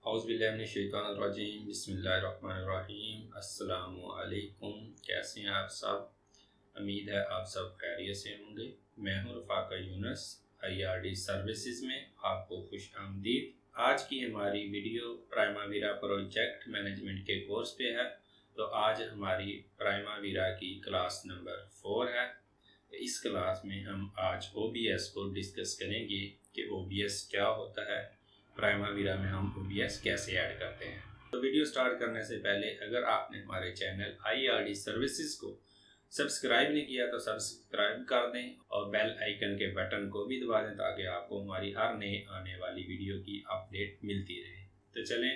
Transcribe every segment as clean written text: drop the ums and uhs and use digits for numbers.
औज़ुबिल्लाहिमिनश्शैतानिर्रजीम बिस्मिल्लाहिर्रहमानिर्रहीम अस्सलामुअलैकुम। कैसे हैं आप सब? उम्मीद है आप सब खैरियत से होंगे। मैं हूं रफ़ाका यूनुस। IRD सर्विसेज में आपको खुश आमदीद। आज की हमारी वीडियो प्राइमावीरा प्रोजेक्ट मैनेजमेंट के कोर्स पे है। तो आज हमारी प्राइमावीरा की क्लास नंबर 4 है। इस क्लास में हम आज OBS को डिस्कस करेंगे कि OBS क्या होता है, प्राइमावीरा में हम OBS कैसे ऐड करते हैं। तो वीडियो स्टार्ट करने से पहले अगर आपने हमारे चैनल IRD सर्विसेज को सब्सक्राइब नहीं किया तो सब्सक्राइब कर दें और बेल आइकन के बटन को भी दबा दें ताकि आपको हमारी हर नई आने वाली वीडियो की अपडेट मिलती रहे। तो चलें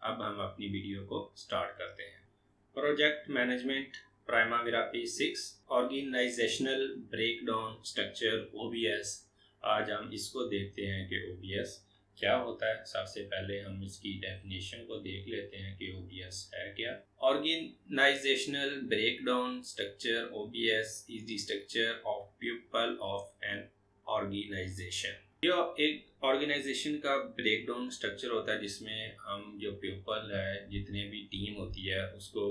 अब हम अपनी वीडियो को स्टार्ट करते हैं। Project management Primavera P6 organisational breakdown structure OBS। आज हम इसको देखते हैं कि OBS क्या होता है। सबसे पहले हम इसकी डेफिनेशन को देख लेते हैं कि OBS है क्या। Organisational breakdown structure OBS is the structure of people of an organisation. यह एक ऑर्गेनाइजेशन का ब्रेकडाउन स्ट्रक्चर होता है जिसमें हम जो पीपल है, जितने भी टीम होती है, उसको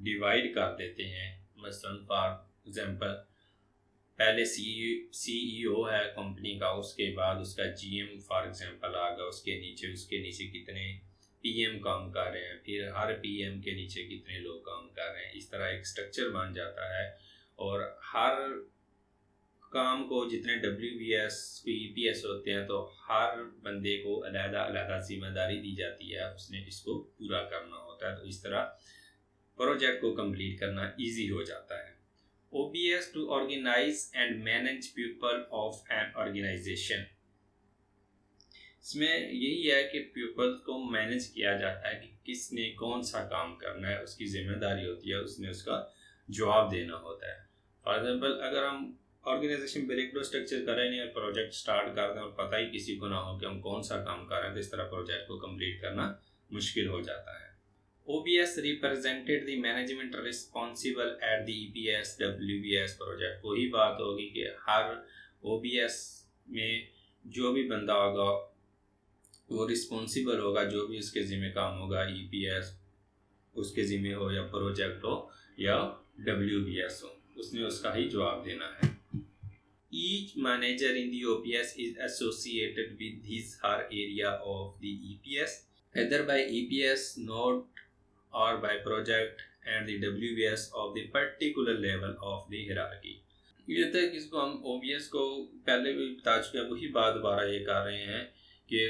डिवाइड कर देते हैं। मसलन फॉर एग्जांपल पहले CEO है कंपनी का, उसके बाद उसका GM फॉर एग्जांपल आ गया, उसके नीचे कितने PM काम कर रहे हैं, फिर हर PM के नीचे कितने लोग काम कर रहे हैं। इस तरह एक स्ट्रक्चर बन जाता है और हर काम को जितने WBS EPS होते हैं तो हर बंदे को अलग-अलग जिम्मेदारी दी जाती है, उसने इसको पूरा करना होता है। तो इस तरह प्रोजेक्ट को कंप्लीट करना इजी हो जाता है। OBS to organize and manage people of an organization। इसमें यही है कि पीपल को मैनेज किया जाता है कि किसने कौन सा काम करना है, उसकी जिम्मेदारी होती है, उसने उसका जवाब देना होता है। फॉर एग्जांपल अगर हम ऑर्गेनाइजेशन ब्रेकडाउन स्ट्रक्चर करें नहीं और प्रोजेक्ट स्टार्ट कर दें और पता ही किसी को ना हो कि हम कौन सा काम कर रहे हैं, तो इस तरह प्रोजेक्ट को कंप्लीट करना मुश्किल हो जाता है। OBS represented the management responsible at the EPS WBS project. वही बात होगी कि हर OBS में जो भी बंदा होगा वो रिस्पॉन्सिबल होगा, जो भी उसके ज़िम्मे काम होगा, EPS उसके ज़िम्मे हो या प्रोजेक्ट हो या WBS हो, उसने उसका ही जवाब देना है। Each manager in the OBS is associated with his her area of the EPS either by EPS node or by project and the WBS of the particular level of the hierarchy। ये तक इसको हम OBS को पहले भी बता चुके हैं, वही बात दोबारा ये कर रहे हैं कि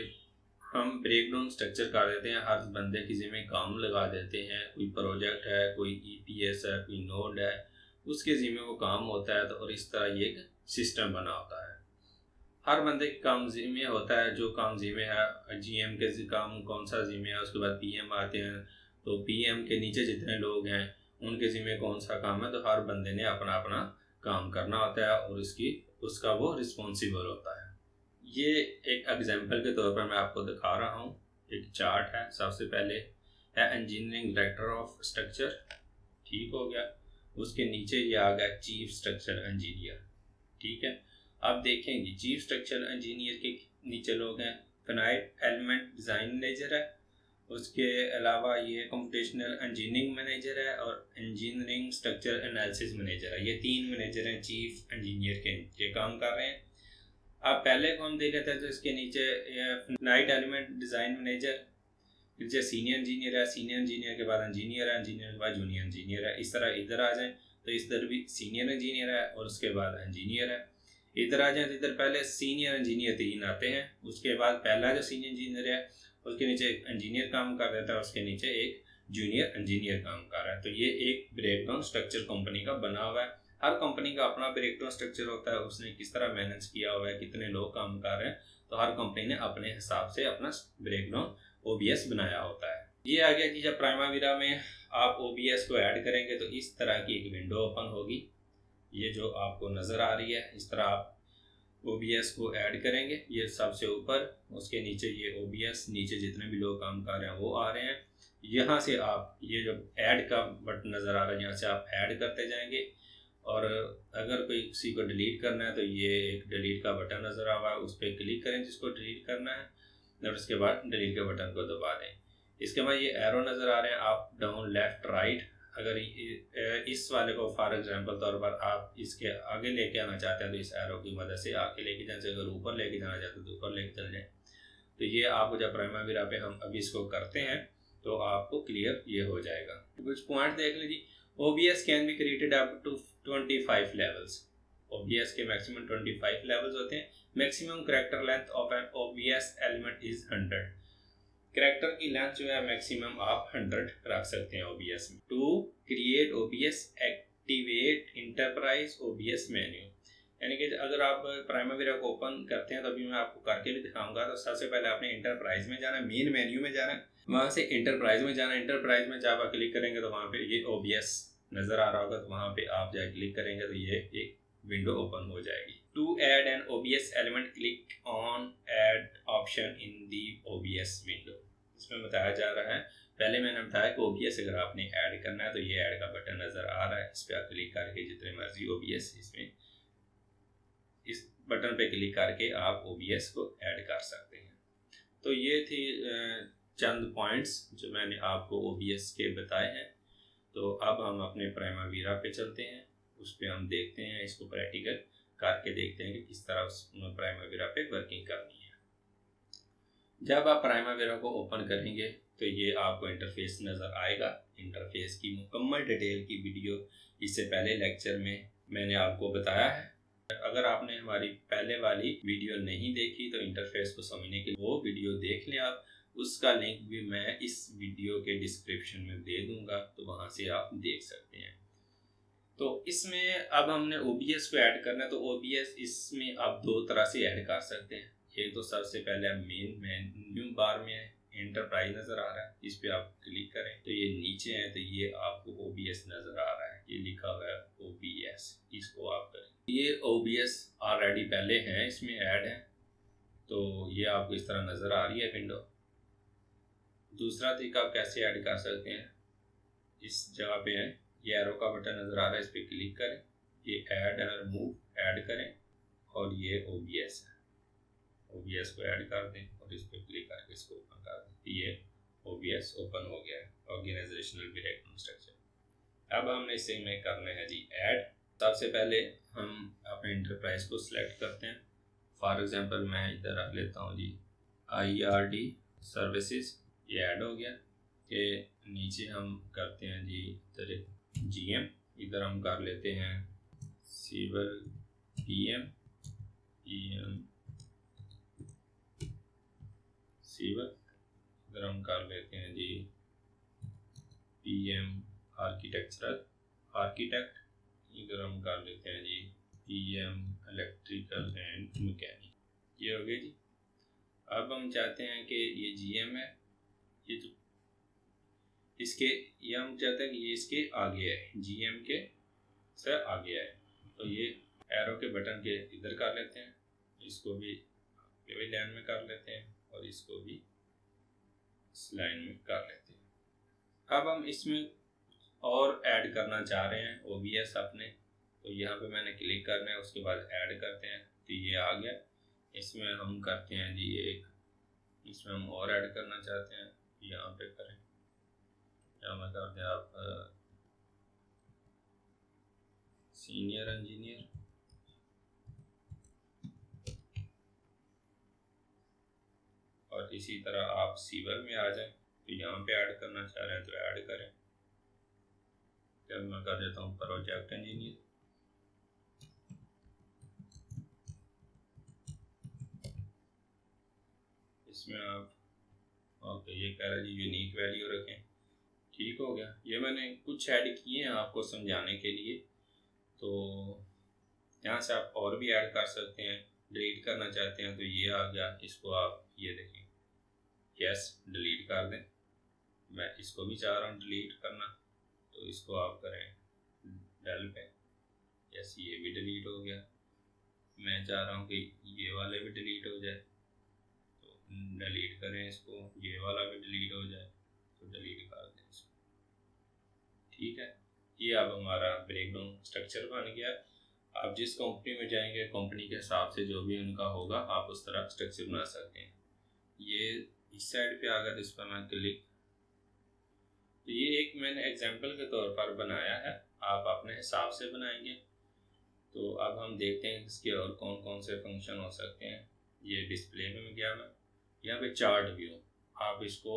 हम ब्रेकडाउन स्ट्रक्चर कर देते हैं, हर बंदे की जिम्मे काम लगा देते हैं। कोई प्रोजेक्ट है, कोई EPS है, कोई नोड है, उसके जिम्मे वो काम होता है। तो और इस तरह ये एक सिस्टम बना होता है। हर बंदे के काम जिम्मे होता है, जो काम जिम्मे है, GM के काम कौन सा जिम्मे है, उसके बाद PM आते हैं, तो PM के नीचे जितने लोग हैं उनके ज़िम्मे कौन सा काम है। तो हर बंदे ने अपना अपना काम करना होता है और उसका वो रिस्पॉन्सिबल होता है। ये एक एग्जांपल के तौर पर मैं आपको दिखा रहा हूँ। एक चार्ट है। सबसे पहले है इंजीनियरिंग डायरेक्टर ऑफ स्ट्रक्चर, ठीक हो गया। उसके नीचे ये आ गया चीफ स्ट्रक्चर इंजीनियर, ठीक है। अब देखेंगे चीफ स्ट्रक्चर इंजीनियर के नीचे लोग हैं, फिनाइट एलिमेंट डिज़ाइन मैनेजर है, उसके अलावा ये कंप्यूटेशनल इंजीनियरिंग मैनेजर है और इंजीनियरिंग स्ट्रक्चर एनालिसिस मैनेजर है। ये 3 मैनेजर हैं चीफ इंजीनियर के नीचे काम कर रहे हैं। अब पहले को हम देख लेते हैं तो इसके नीचे नाइट एलिमेंट डिज़ाइन मैनेजर, फिर सीनियर इंजीनियर है, सीनियर इंजीनियर के बाद इंजीनियर है, इंजीनियर के बाद जूनियर इंजीनियर है। इस तरह इधर आ जाएँ तो इधर भी सीनियर इंजीनियर है और उसके बाद इंजीनियर है। इधर आ जाएँ तो इधर पहले सीनियर इंजीनियर 3 आते हैं, उसके बाद पहला जो सीनियर इंजीनियर है उसके नीचे एक इंजीनियर काम कर देता है, उसके नीचे एक जूनियर इंजीनियर काम कर रहा है। तो ये एक ब्रेकडाउन स्ट्रक्चर कंपनी का बना हुआ है। हर कंपनी का अपना ब्रेकडाउन स्ट्रक्चर होता है, उसने किस तरह मैनेज किया हुआ है, कितने लोग काम कर रहे हैं। तो हर कंपनी ने अपने हिसाब से अपना ब्रेकडाउन OBS बनाया होता है। ये आ गया कि जब प्राइमावीरा में आप OBS को ऐड करेंगे तो इस तरह की एक विंडो ओपन होगी, ये जो आपको नज़र आ रही है। इस तरह आप OBS को ऐड करेंगे। ये सबसे ऊपर, उसके नीचे ये OBS, नीचे जितने भी लोग काम कर रहे हैं वो आ रहे हैं। यहाँ से आप ये जो ऐड का बटन नज़र आ रहा है, यहाँ से आप ऐड करते जाएंगे और अगर कोई किसी को डिलीट करना है तो ये एक डिलीट का बटन नज़र आ रहा है, उस पर क्लिक करें जिसको डिलीट करना है और उसके बाद डिलीट के बटन को दबा दें। इसके बाद ये एरो नज़र आ रहे हैं, अप डाउन लेफ्ट राइट। अगर इस वाले को फॉर एग्जांपल तौर पर आप इसके आगे लेके आना चाहते हैं तो इस एरो की मदद से आगे लेके जाए, अगर ऊपर लेके जाना चाहते हैं तो ऊपर लेके चल जाए। तो ये आपको जब प्राइमावेरा पे हम अभी इसको करते हैं तो आपको क्लियर ये हो जाएगा। कुछ पॉइंट देख लीजिए। OBS can be created up to 25 levels. OBS के मैक्सिमम 25 लेवल्स होते हैं। Maximum character length of an OBS element is 100। Character की लेंथ जो है मैक्सिमम आप 100 रख सकते हैं OBS में। To create OBS activate enterprise OBS menu, यानी कि अगर आप प्राइमावेरा को ओपन करते हैं तो अभी मैं आपको करके भी दिखाऊंगा। तो सबसे पहले आपने इंटरप्राइज में जाना, मेन मेन्यू में जाना, वहाँ से इंटरप्राइज में जाना। इंटरप्राइज में जब आप क्लिक करेंगे तो वहाँ पे ये OBS नज़र आ रहा होगा, तो वहाँ पे आप जाए क्लिक करेंगे तो ये एक विंडो ओपन हो जाएगी। To add an OBS element click on add option in the OBS window. इसमें बताया जा रहा है, पहले मैंने बताया कि OBS अगर आपने ऐड करना है तो ये ऐड का बटन नज़र आ रहा है, इस पर आप क्लिक करके जितने मर्जी OBS इसमें इस बटन पे क्लिक करके आप OBS को ऐड कर सकते हैं। तो ये थी चंद पॉइंट्स जो मैंने आपको OBS के बताए हैं। तो अब हम अपने प्राइमावेरा पे चलते हैं, उस पर हम देखते हैं, इसको प्रैक्टिकल करके देखते हैं कि किस तरह उस प्राइमावेरा पे वर्किंग करनी है। जब आप प्राइमावेरा को ओपन करेंगे तो ये आपको इंटरफेस नज़र आएगा। इंटरफेस की मुकम्मल डिटेल की वीडियो इससे पहले लेक्चर में मैंने आपको बताया है। अगर आपने हमारी पहले वाली वीडियो नहीं देखी तो इंटरफेस को समझने के लिए वो वीडियो देख लें आप। उसका लिंक भी मैं इस वीडियो के डिस्क्रिप्शन में दे दूंगा, तो वहाँ से आप देख सकते हैं। तो इसमें अब हमने OBS को ऐड करना है, तो OBS इसमें आप दो तरह से ऐड कर सकते हैं। एक तो सबसे पहले आप मेन मेन्यू बार में इंटरप्राइज नज़र आ रहा है, इस पर आप क्लिक करें तो ये नीचे है, तो ये आपको OBS नज़र आ रहा है, ये लिखा हुआ है OBS, इसको आप करें। ये OBS ऑलरेडी पहले हैं, इसमें ऐड है, तो ये आपको इस तरह नज़र आ रही है विंडो। दूसरा तरीका आप कैसे ऐड कर सकते हैं, इस जगह पे है, ये एरो का बटन नज़र आ रहा है, इस पर क्लिक करें, ये ऐड एंड रिमूव ऐड करें, और ये OBS है, OBS को ऐड कर दें और इस पर क्लिक करके इसको ओपन कर दें। ये OBS ओपन हो गया है, ऑर्गेनाइजेशनल डायग्राम स्ट्रक्चर। अब हमने इसे में करना है जी ऐड। सबसे पहले हम अपने इंटरप्राइज को सिलेक्ट करते हैं। फॉर एग्जांपल मैं इधर रख लेता हूँ जी IRD सर्विसेज, ये ऐड हो गया। के नीचे हम करते हैं जी इधर GM, इधर हम कर लेते हैं सिविल PM सिविल, इधर हम कर लेते हैं जी PM आर्किटेक्चरल आर्किटेक्ट, इधर हम कर लेते हैं जी PM इलेक्ट्रिकल एंड मैकेनिक। ये हो गया जी। अब हम चाहते हैं कि ये GM है, ये जो इसके, ये हम चाहते हैं कि ये इसके आगे है, GM के से आगे है, तो ये एरो के बटन के इधर कर लेते हैं, इसको भी लाइन में कर लेते हैं और इसको भी इस लाइन में कर लेते हैं। अब हम इसमें और ऐड करना चाह रहे हैं OBS अपने, तो यहाँ पे मैंने क्लिक करना है, उसके बाद ऐड करते हैं, तो ये आ गया। इसमें हम करते हैं जी एक, इसमें हम और ऐड करना चाहते हैं, यहाँ पे करें, यहाँ में करते हैं आप सीनियर इंजीनियर, और इसी तरह आप सिविल में आ जाएं, तो यहाँ पे ऐड करना चाह रहे हैं तो ऐड करें। जब मैं कर देता हूँ प्रोजेक्ट इंजीनियर, इसमें आप ओके, ये कह रहा है जी यूनिक वैल्यू रखें, ठीक हो गया। ये मैंने कुछ ऐड किए हैं आपको समझाने के लिए, तो यहाँ से आप और भी ऐड कर सकते हैं। डिलीट करना चाहते हैं तो ये आ गया, इसको आप ये देखें, यस डिलीट कर दें। मैं इसको भी चाह रहा हूँ डिलीट करना, तो इसको आप करें डेल पे, यस ये भी डिलीट हो गया। मैं चाह रहा हूँ कि ये वाले भी डिलीट हो जाए, तो डिलीट करें इसको, ये वाला भी डिलीट हो जाए तो डिलीट कर दें इसको, ठीक है। ये अब हमारा ब्रेकडाउन स्ट्रक्चर बन गया। आप जिस कंपनी में जाएंगे, कंपनी के हिसाब से जो भी उनका होगा, आप उस तरह स्ट्रक्चर बना सकते हैं। ये इस साइड पे अगर इस पर मैं क्लिक तो ये एक मैंने एग्जांपल के तौर पर बनाया है, आप अपने हिसाब से बनाएंगे। तो अब हम देखते हैं इसके और कौन कौन से फंक्शन हो सकते हैं। ये डिस्प्ले में गया मैं, यहाँ पे चार्ट व्यू, आप इसको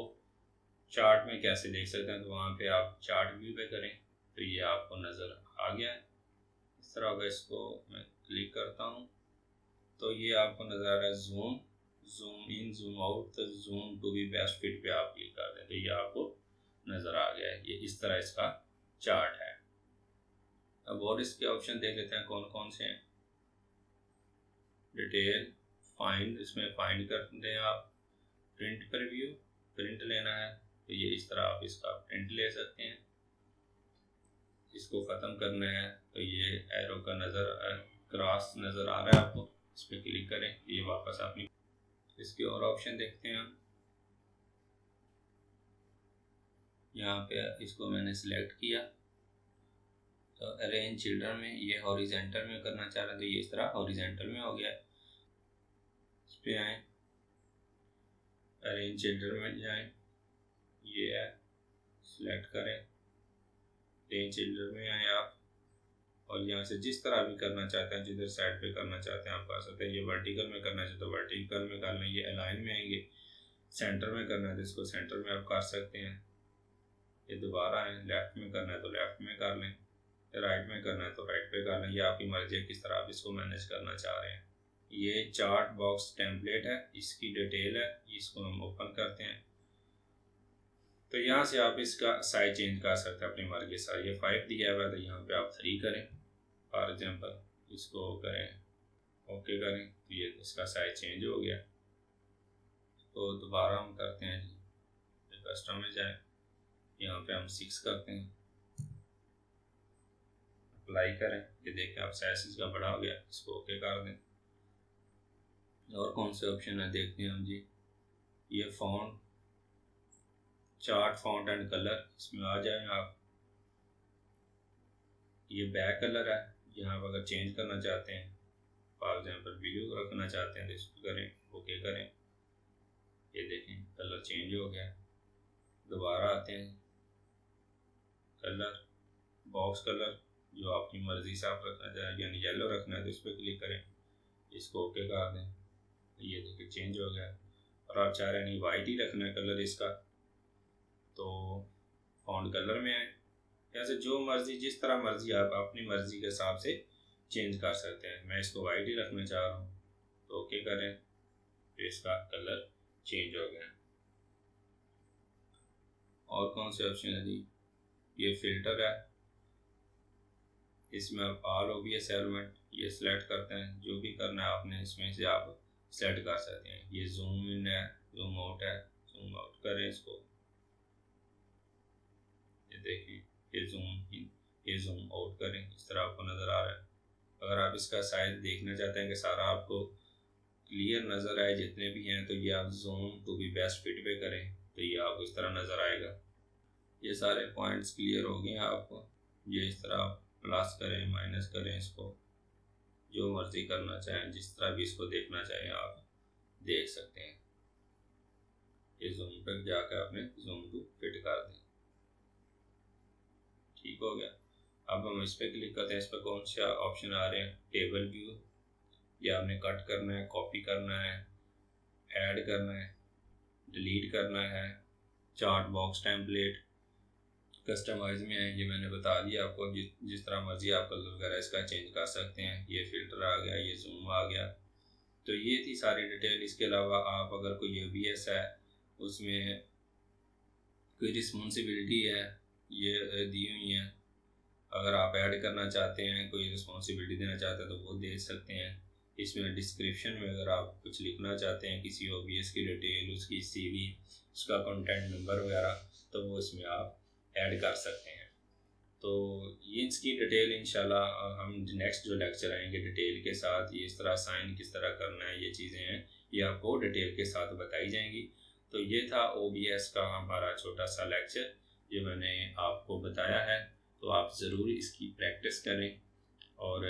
चार्ट में कैसे देख सकते हैं, तो वहाँ पे आप चार्ट व्यू पे करें तो ये आपको नज़र आ गया है। इस तरह होगा, इसको मैं क्लिक करता हूँ तो ये आपको नज़र आ रहा है zoom, zoom in, zoom out, तो zoom to be best fit पे आप क्लिक कर दें तो ये आपको नज़र आ गया है। ये इस तरह इसका चार्ट है। अब और इसके ऑप्शन देख लेते हैं कौन कौन से हैं। डिटेल, फाइंड, इसमें फाइंड कर दें आप। प्रिंट प्रीव्यू, प्रिंट लेना है तो ये इस तरह आप इसका प्रिंट ले सकते हैं। इसको ख़त्म करना है तो ये एरो का क्रॉस नज़र आ रहा है आपको, इस पर क्लिक करें ये वापस अपनी। इसके और ऑप्शन देखते हैं हम। यहाँ पे इसको मैंने सिलेक्ट किया तो अरेंज चिल्ड्रन में ये हॉरिजेंटल में करना चाह रहा था, तो ये इस तरह हॉरिजेंटल में हो गया। इस पे आए, अरेंज चिल्ड्रन में जाएं, ये है, सिलेक्ट करें, अरेंज चिल्ड्रन में आए आप, और यहाँ से जिस तरह भी करना चाहते हैं, जिधर साइड पे करना चाहते हैं आप कर सकते हैं। ये वर्टिकल में करना चाहते तो वर्टिकल में कर लें, ये अलाइन में आएंगे, सेंटर में करना है तो इसको सेंटर में आप कर सकते हैं। ये दोबारा है, लेफ़्ट में करना है तो लेफ़्ट में कर लें, राइट में करना है तो राइट पे कर लें, ये आपकी मर्जी है किस तरह आप इसको मैनेज करना चाह रहे हैं। ये चार्ट बॉक्स टेम्पलेट है, इसकी डिटेल है, इसको हम ओपन करते हैं तो यहाँ से आप इसका साइज चेंज कर सकते हैं अपनी मर्जी के साथ। ये 5 दिया हुआ है तो यहाँ पे आप 3 करें फॉर एग्जांपल, इसको करें, ओके करें तो ये इसका साइज चेंज हो गया। तो दोबारा हम करते हैं जी, कस्टम में जाएं, यहाँ पे हम 6 करते हैं, अप्लाई करें, ये देखें आप साइज इसका बड़ा हो गया, इसको ओके कर दें। और कौन से ऑप्शन है देखते हैं हम जी। ये font, chart font and colour, इसमें आ जाए आप। ये बैक कलर है, यहाँ पर अगर चेंज करना चाहते हैं, फॉर एग्जांपल वीडियो रखना चाहते हैं तो इसको करें, ओके करें, ये देखें कलर चेंज हो गया। दोबारा आते हैं, कलर, बॉक्स कलर जो आपकी मर्ज़ी से आप रखना चाहें, यानी येलो रखना है तो इस पर क्लिक करें, इसको ओके कर दें, ये देखिए चेंज हो गया। और आप चाह रहे नहीं वाइट ही रखना है कलर इसका, तो फॉन्ट कलर में आए, ऐसे जो मर्ज़ी जिस तरह मर्ज़ी आप अपनी मर्ज़ी के हिसाब से चेंज कर सकते हैं। मैं इसको वाइट ही रखना चाह रहा हूँ तो ओके करें, तो इसका कलर चेंज हो गया। और कौन से ऑप्शन है जी। ये फिल्टर है, इसमें आप ऑल OBS एलिमेंट ये सिलेक्ट करते हैं, जो भी करना है आपने इसमें से आप सेलेक्ट कर सकते हैं। ये जूम इन है, जूम आउट है, जूम आउट करें इसको, ये देखिए ये जूम इन, ये जूम आउट करें, इस तरह आपको नज़र आ रहा है। अगर आप इसका साइज देखना चाहते हैं कि सारा आपको क्लियर नज़र आए जितने भी हैं, तो ये आप zoom to be best fit पे करें तो ये आपको इस तरह नज़र आएगा। ये सारे पॉइंट्स क्लियर हो गए हैं आपको। ये इस तरह आप प्लस करें, माइनस करें, इसको जो मर्ज़ी करना चाहें, जिस तरह भी इसको देखना चाहें आप देख सकते हैं। ये जूम पर जाकर आपने जूम टू फिट कर दें, ठीक हो गया। अब हम इस पर क्लिक करते हैं, इस पर कौन से ऑप्शन आ रहे हैं। टेबल व्यू, या आपने कट करना है, कॉपी करना है, ऐड करना है, डिलीट करना है। चार्ट बॉक्स टेम्पलेट, कस्टमाइज में है, ये मैंने बता दिया आपको, जिस तरह मर्जी आप कलर वगैरह इसका चेंज कर सकते हैं। ये फिल्टर आ गया, ये जूम आ गया, तो ये थी सारी डिटेल। इसके अलावा आप अगर कोई OBS है उसमें कोई रिस्पॉन्सिबिलिटी है ये दी हुई है, अगर आप ऐड करना चाहते हैं, कोई रिस्पॉन्सिबिलिटी देना चाहते हैं तो वो दे सकते हैं। इसमें डिस्क्रिप्शन में अगर आप कुछ लिखना चाहते हैं किसी OBS की डिटेल, उसकी CV, उसका कॉन्टैक्ट नंबर वगैरह, तो वो इसमें आप ऐड कर सकते हैं। तो ये इसकी डिटेल इंशाल्लाह हम नेक्स्ट जो लेक्चर आएंगे डिटेल के साथ, ये इस तरह साइन किस तरह करना है, ये चीज़ें हैं ये आपको डिटेल के साथ बताई जाएंगी। तो ये था OBS का हमारा छोटा सा लेक्चर जो मैंने आपको बताया है। तो आप ज़रूर इसकी प्रैक्टिस करें और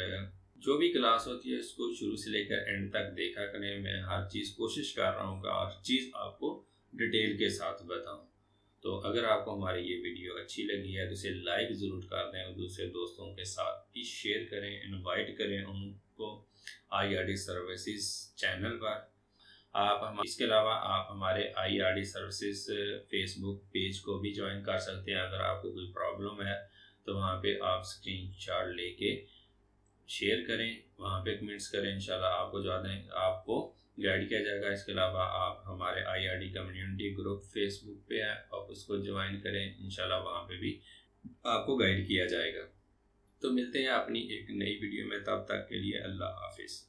जो भी क्लास होती है इसको शुरू से लेकर एंड तक देखा करें। मैं हर चीज़ कोशिश कर रहा हूँ कि हर चीज़ आपको डिटेल के साथ बताऊँ। तो अगर आपको हमारी ये वीडियो अच्छी लगी है तो इसे लाइक ज़रूर कर दें और दूसरे दोस्तों के साथ भी शेयर करें, इनवाइट करें उनको IRD सर्विसेज चैनल पर। इसके अलावा आप हमारे IRD सर्विसेज फेसबुक पेज को भी ज्वाइन कर सकते हैं। अगर आपको कोई प्रॉब्लम है तो वहाँ पे आप स्क्रीनशॉट लेके शेयर करें, वहाँ पे कमेंट्स करें, इंशाल्लाह आपको गाइड किया जाएगा। इसके अलावा आप हमारे IRD कम्युनिटी ग्रुप फेसबुक पे है, आप उसको ज्वाइन करें, इंशाल्लाह वहाँ पे भी आपको गाइड किया जाएगा। तो मिलते हैं अपनी एक नई वीडियो में, तब तक के लिए अल्लाह हाफिज़।